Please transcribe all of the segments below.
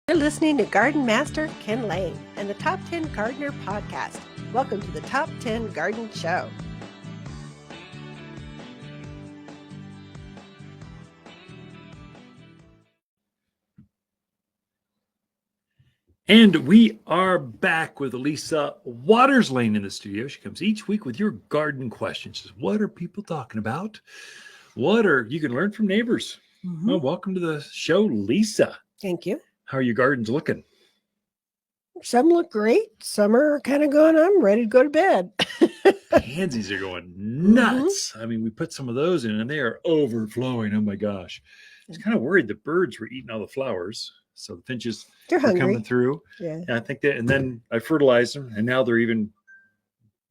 You're listening to Garden Master Ken Lain and the Top 10 Gardener Podcast. Welcome to the Top 10 Garden Show. And we are back with Lisa Waters Lane in the studio. She comes each week with your garden questions. What are people talking about? You can learn from neighbors. Well, welcome to the show, Lisa. Thank you. How are your gardens looking? Some look great. Some are kind of going, I'm ready to go to bed. Pansies are going nuts. I mean, we put some of those in and they are overflowing. Oh my gosh. I was kind of worried the birds were eating all the flowers. So the finches are coming through. Yeah. And I think that, and then I fertilized them and now they're even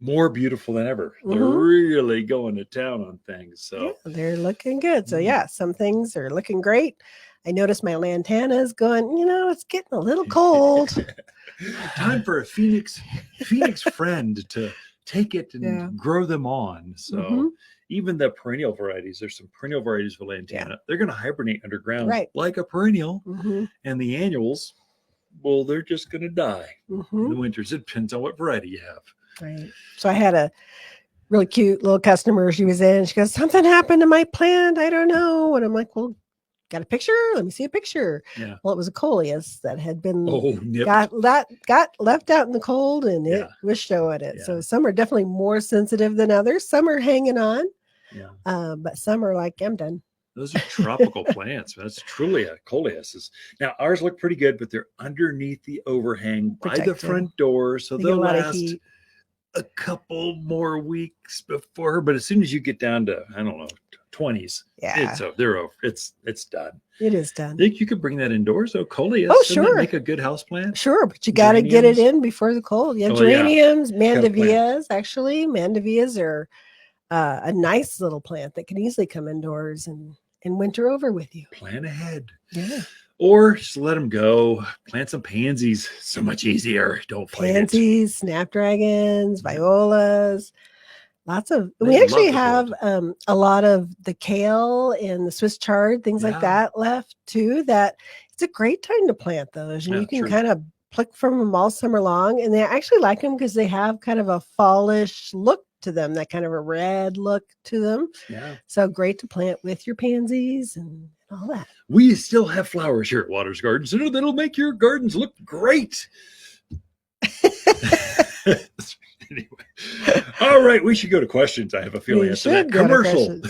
more beautiful than ever. They're really going to town on things. So yeah, they're looking good. So yeah, some things are looking great. I noticed my lantana is going, it's getting a little cold. Time for a Phoenix friend to take it and grow them on. So even the perennial varieties, there's some perennial varieties of lantana. Yeah. They're going to hibernate underground like a perennial. And the annuals, well, they're just going to die in the winters. It depends on what variety you have. Right. So I had a really cute little customer. She was in. She goes, something happened to my plant. I don't know. And I'm like, well, got a picture? Let me see a picture. Yeah. Well, it was a coleus that had been got left out in the cold, and it was showing it. Yeah. So some are definitely more sensitive than others. Some are hanging on. Yeah. But some are like, I'm done. Those are tropical plants. That's truly a coleus. Now ours look pretty good, but they're underneath the overhang by the front door, so they'll last a couple more weeks before. But as soon as you get down to 20s, they're over. It's done. It is done. Think you could bring that indoors? So coleus, sure, make a good house plant. Sure, but you got to get it in before the cold. Yeah, geraniums, mandevillas. Actually, mandevillas are a nice little plant that can easily come indoors and winter over with you. Plan ahead. Yeah. Or just let them go. Plant some pansies. So much easier. Don't fight pansies, snapdragons, violas. Lots of. We actually have a lot of the kale and the Swiss chard, things like that left too. That it's a great time to plant those, and you can kind of pluck from them all summer long. And they actually like them because they have kind of a fallish look to them, that kind of a red look to them. Yeah. So great to plant with your pansies and all that. We still have flowers here at Waters Garden Center that'll make your gardens look great. Anyway, all right, we should go to questions. I have a feeling after that commercial.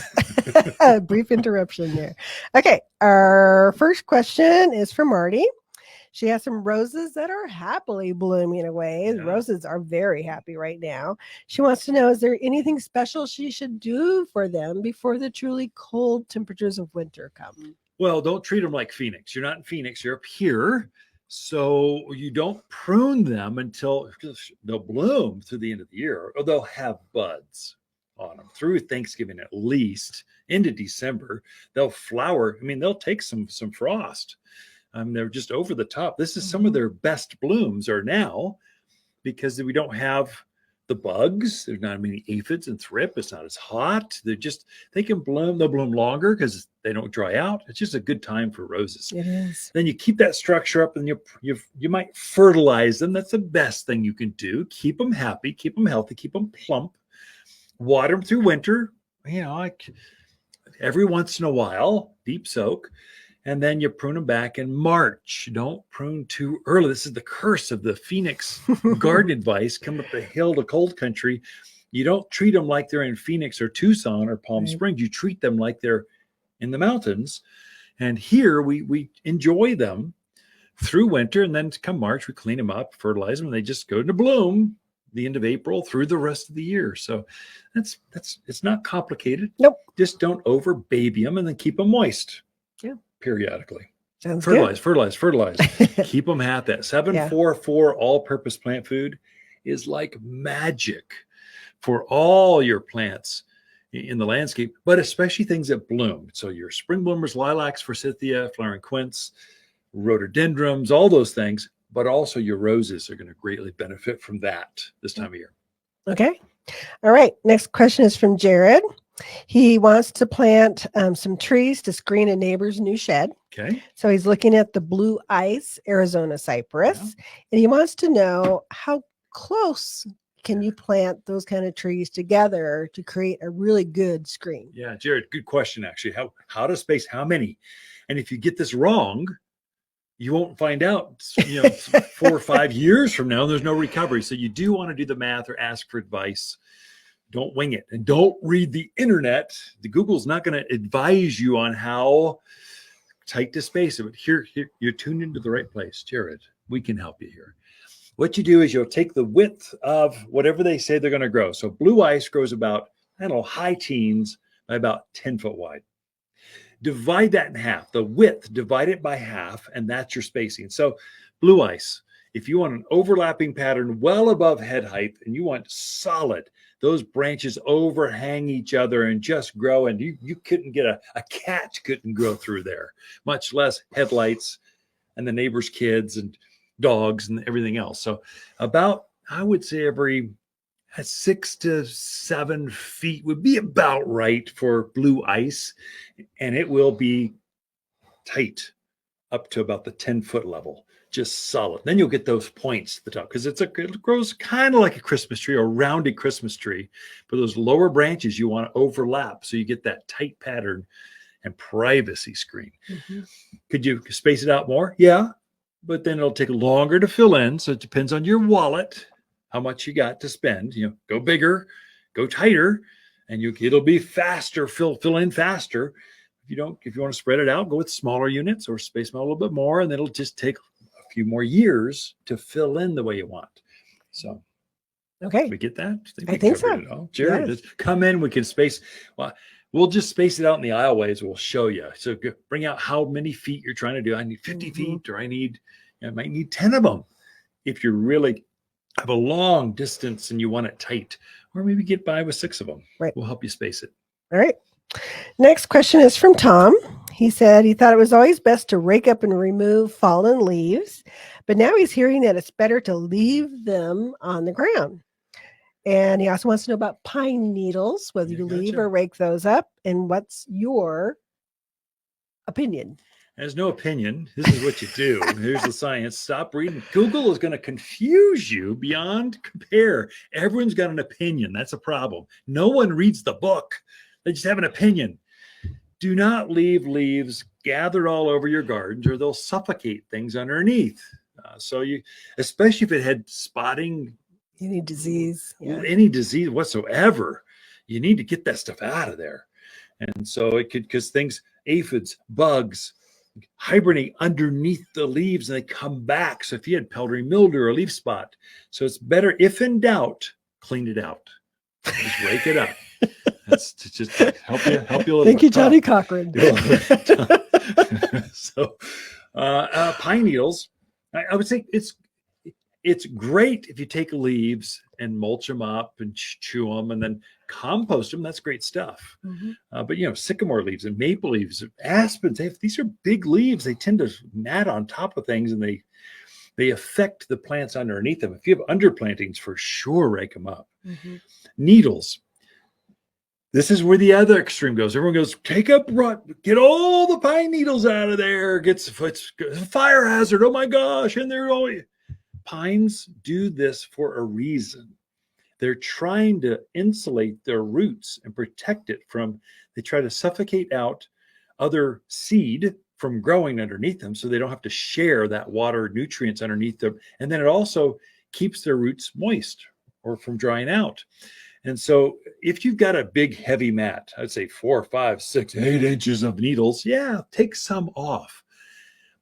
Brief interruption there. Okay, our first question is from Marty. She has some roses that are happily blooming away. Yeah. Roses are very happy right now. She wants to know, is there anything special she should do for them before the truly cold temperatures of winter come? Well, don't treat them like Phoenix. You're not in Phoenix. You're up here. So you don't prune them until they'll bloom through the end of the year, or they'll have buds on them through Thanksgiving, at least into December. They'll flower. I mean, they'll take some frost. They're just over the top. This is some of their best blooms are now because we don't have the bugs. There's not many aphids and thrip. It's not as hot. They can bloom. They'll bloom longer because they don't dry out. It's just a good time for roses. It is. Then you keep that structure up, and you might fertilize them. That's the best thing you can do. Keep them happy, keep them healthy, keep them plump. Water them through winter. Like every once in a while, deep soak. And then you prune them back in March. Don't prune too early. This is the curse of the Phoenix garden advice. Come up the hill to cold country. You don't treat them like they're in Phoenix or Tucson or Palm Springs. You treat them like they're in the mountains. And here we enjoy them through winter. And then come March, we clean them up, fertilize them, and they just go to bloom the end of April through the rest of the year. So it's not complicated. Nope. Just don't over baby them, and then keep them moist. Yeah. Periodically. Sounds fertilize. good. Keep them at that. 744 all-purpose plant food is like magic for all your plants in the landscape, but especially things that bloom. So your spring bloomers, lilacs, forsythia, flowering quince, rhododendrons, all those things, but also your roses are going to greatly benefit from that this time of year. Okay. All right. Next question is from Jared. He wants to plant some trees to screen a neighbor's new shed. Okay. So he's looking at the blue ice Arizona cypress, and he wants to know how close can you plant those kind of trees together to create a really good screen? Yeah, Jared, good question, actually. How to space how many? And if you get this wrong, you won't find out, 4 or 5 years from now, there's no recovery. So you do want to do the math or ask for advice. Don't wing it. And don't read the internet. The Google's not going to advise you on how tight to space it. But here, you're tuned into the right place. Jared, we can help you here. What you do is you'll take the width of whatever they say they're going to grow. So blue ice grows about, high teens by about 10 foot wide. Divide that in half. The width, divide it by half, and that's your spacing. So blue ice, if you want an overlapping pattern well above head height and you want solid, those branches overhang each other and just grow, and you couldn't get a cat couldn't grow through there, much less headlights and the neighbors' kids and dogs and everything else. So about, I would say, every 6 to 7 feet would be about right for blue ice, and it will be tight up to about the 10-foot level, just solid. Then you'll get those points at the top because it grows kind of like a Christmas tree or a rounded Christmas tree, but those lower branches you want to overlap so you get that tight pattern and privacy screen. Mm-hmm. Could you space it out more? Yeah, but then it'll take longer to fill in. So it depends on your wallet, how much you got to spend. Go bigger, go tighter, and it'll be faster, fill in faster. If you want to spread it out, go with smaller units or space them out a little bit more, and it'll just take a few more years to fill in the way you want. So, okay, we get that? I think so. Jared, yes. Come in. We can space. Well, we'll just space it out in the aisleways. We'll show you. So bring out how many feet you're trying to do. I need 50 feet, or I might need 10 of them. If you really have a long distance and you want it tight, or maybe get by with 6 of them. Right. We'll help you space it. All right. Next question is from Tom. He said he thought it was always best to rake up and remove fallen leaves, but now he's hearing that it's better to leave them on the ground. And he also wants to know about pine needles, whether you leave or rake those up, and what's your opinion? There's no opinion. This is what you do. Here's the science. Stop reading. Google is going to confuse you beyond compare. Everyone's got an opinion. That's a problem. No one reads the book. They just have an opinion. Do not leave leaves gathered all over your gardens, or they'll suffocate things underneath. So especially if it had spotting, any disease whatsoever, you need to get that stuff out of there. And so it could, because things, aphids, bugs, hibernate underneath the leaves and they come back. So if you had powdery mildew or a leaf spot, so it's better, if in doubt, clean it out. Just rake it up. That's to just help you a little. Thank you, Johnny Cochran. So pine needles, I would say it's great if you take leaves and mulch them up and chew them and then compost them. That's great stuff. Mm-hmm. But sycamore leaves and maple leaves, aspens, these are big leaves. They tend to mat on top of things, and they affect the plants underneath them. If you have underplantings, for sure, rake them up. Mm-hmm. Needles. This is where the other extreme goes. Everyone goes, take up, get all the pine needles out of there. It's a fire hazard. Oh my gosh. And they're all. Pines do this for a reason. They're trying to insulate their roots and protect it they try to suffocate out other seed from growing underneath them, so they don't have to share that water nutrients underneath them. And then it also keeps their roots moist or from drying out. And so if you've got a big heavy mat, I'd say 4, 5, 6, 8 inches of needles, take some off,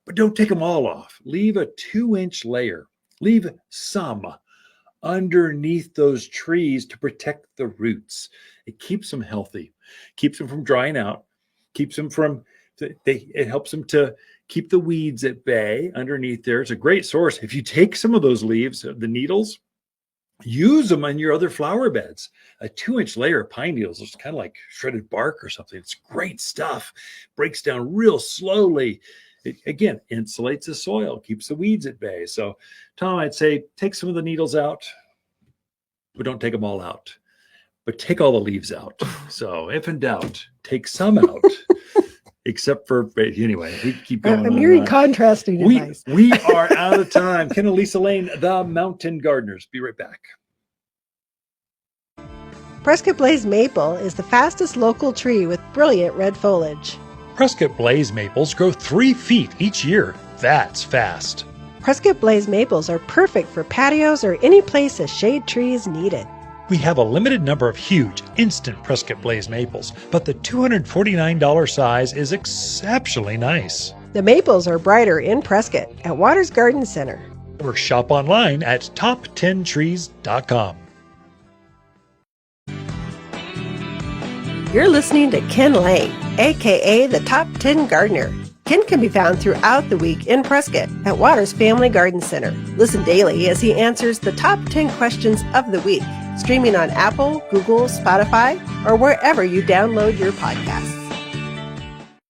but don't take them all off. Leave a 2-inch layer. Leave some underneath those trees to protect the roots. It keeps them healthy, keeps them from drying out, it helps them to keep the weeds at bay underneath there. It's a great source. If you take some of those leaves, the needles, use them on your other flower beds. A 2-inch layer of pine needles is kind of like shredded bark or something. It's great stuff. Breaks down real slowly. It, again, insulates the soil, keeps the weeds at bay. So, Tom, I'd say take some of the needles out, but don't take them all out. But take all the leaves out. So if in doubt, take some out. except for, anyway, we keep going. I'm hearing contrasting advice. We are out of time. Ken and Lisa Lain, the Mountain Gardeners. Be right back. Prescott Blaze Maple is the fastest local tree with brilliant red foliage. Prescott Blaze maples grow 3 feet each year. That's fast. Prescott Blaze Maples are perfect for patios or any place a shade tree is needed. We have a limited number of huge, instant Prescott Blaze maples, but the $249 size is exceptionally nice. The maples are brighter in Prescott at Waters Garden Center. Or shop online at top10trees.com. You're listening to Ken Lain, aka the Top 10 Gardener. Ken can be found throughout the week in Prescott at Waters Family Garden Center. Listen daily as he answers the top 10 questions of the week, streaming on Apple, Google, Spotify, or wherever you download your podcasts.